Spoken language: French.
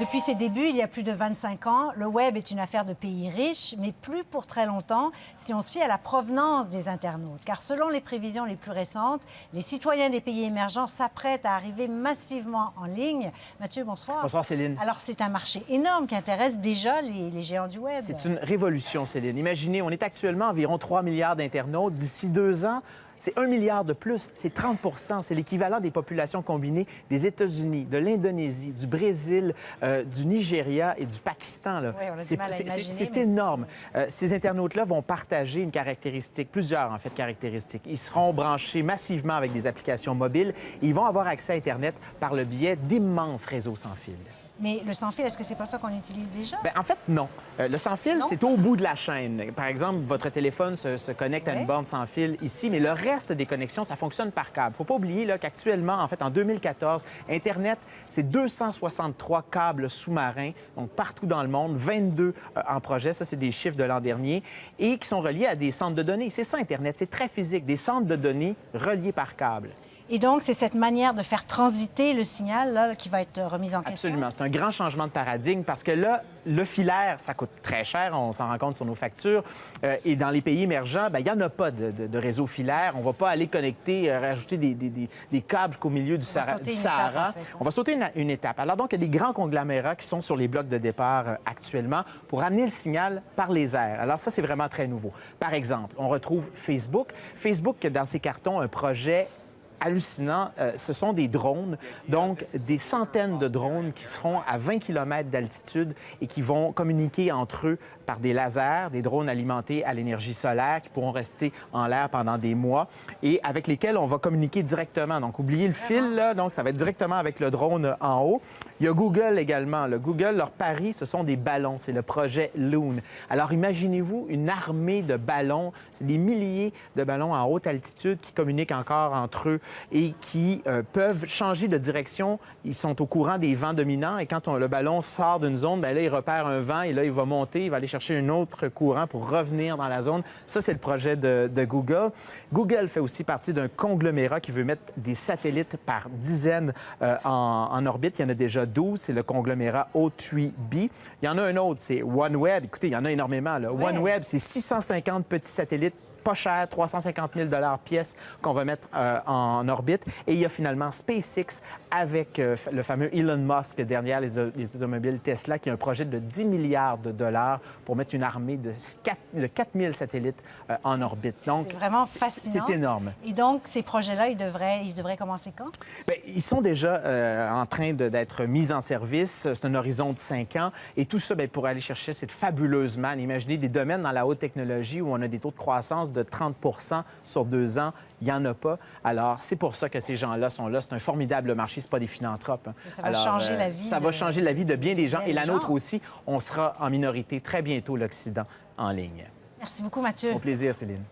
Depuis ses débuts, il y a plus de 25 ans, le Web est une affaire de pays riches, mais plus pour très longtemps si on se fie à la provenance des internautes. Car selon les prévisions les plus récentes, les citoyens des pays émergents s'apprêtent à arriver massivement en ligne. Mathieu, bonsoir. Bonsoir, Céline. Alors, c'est un marché énorme qui intéresse déjà les géants du Web. C'est une révolution, Céline. Imaginez, on est actuellement environ 3 milliards d'internautes. D'ici 2 ans, c'est 1 milliard de plus. C'est 30 C'est l'équivalent des populations combinées des États-Unis, de l'Indonésie, du Brésil, du Nigeria et du Pakistan. Là. Oui, on a du mal à imaginer, c'est mais énorme. Ces internautes-là vont partager une caractéristique, plusieurs en fait caractéristiques. Ils seront branchés massivement avec des applications mobiles et ils vont avoir accès à Internet par le biais d'immenses réseaux sans fil. Mais le sans-fil, est-ce que c'est pas ça qu'on utilise déjà? Bien, en fait, non. Le sans-fil, c'est au bout de la chaîne. Par exemple, votre téléphone se connecte à une borne sans fil ici, mais le reste des connexions, ça fonctionne par câble. Il ne faut pas oublier qu'actuellement, en fait, en 2014, Internet, c'est 263 câbles sous-marins, donc partout dans le monde, 22 en projet, ça, c'est des chiffres de l'an dernier, et qui sont reliés à des centres de données. C'est ça, Internet, c'est très physique, des centres de données reliés par câble. Et donc, c'est cette manière de faire transiter le signal là, qui va être remise en question? Absolument. C'est un grand changement de paradigme parce que là, le filaire, ça coûte très cher, on s'en rend compte sur nos factures. Et dans les pays émergents, bien, il n'y en a pas de réseau filaire. On ne va pas aller connecter, rajouter des câbles jusqu'au milieu du Sahara. En fait. On va sauter une étape. Alors donc, il y a des grands conglomérats qui sont sur les blocs de départ actuellement pour amener le signal par les airs. Alors ça, c'est vraiment très nouveau. Par exemple, on retrouve Facebook. Facebook, dans ses cartons, un projet hallucinant, ce sont des drones, donc des centaines de drones qui seront à 20 km d'altitude et qui vont communiquer entre eux par des lasers, des drones alimentés à l'énergie solaire qui pourront rester en l'air pendant des mois et avec lesquels on va communiquer directement. Donc, oubliez le fil, là, donc ça va être directement avec le drone en haut. Il y a Google également. Le Google, leur pari, ce sont des ballons. C'est le projet Loon. Alors, imaginez-vous une armée de ballons. C'est des milliers de ballons en haute altitude qui communiquent encore entre eux et qui peuvent changer de direction. Ils sont au courant des vents dominants et quand le ballon sort d'une zone, bien là, il repère un vent et là, il va monter, il va aller chercher un autre courant pour revenir dans la zone. Ça, c'est le projet de Google. Google fait aussi partie d'un conglomérat qui veut mettre des satellites par dizaines en orbite. Il y en a déjà 12. C'est le conglomérat O3B. Il y en a un autre, c'est OneWeb. Écoutez, il y en a énormément. Là. Ouais. OneWeb, c'est 650 petits satellites pas cher, 350 000 pièce qu'on va mettre en orbite. Et il y a finalement SpaceX avec le fameux Elon Musk derrière les automobiles Tesla qui a un projet de 10 milliards de dollars pour mettre une armée de 4 000 satellites en orbite. Donc, c'est vraiment fascinant. C'est énorme. Et donc, ces projets-là, ils devraient commencer quand? Bien, ils sont déjà en train d'être mis en service. C'est un horizon de 5 ans. Et tout ça, bien, pour aller chercher cette fabuleuse manne. Imaginez des domaines dans la haute technologie où on a des taux de croissance de 30 sur 2 ans. Il n'y en a pas. Alors, c'est pour ça que ces gens-là sont là. C'est un formidable marché. Ce pas des philanthropes. Hein. Ça va changer la vie. Ça va changer la vie de bien des gens. Et la nôtre gens. aussi. On sera en minorité très bientôt, l'Occident, en ligne. Merci beaucoup, Mathieu. Au plaisir, Céline.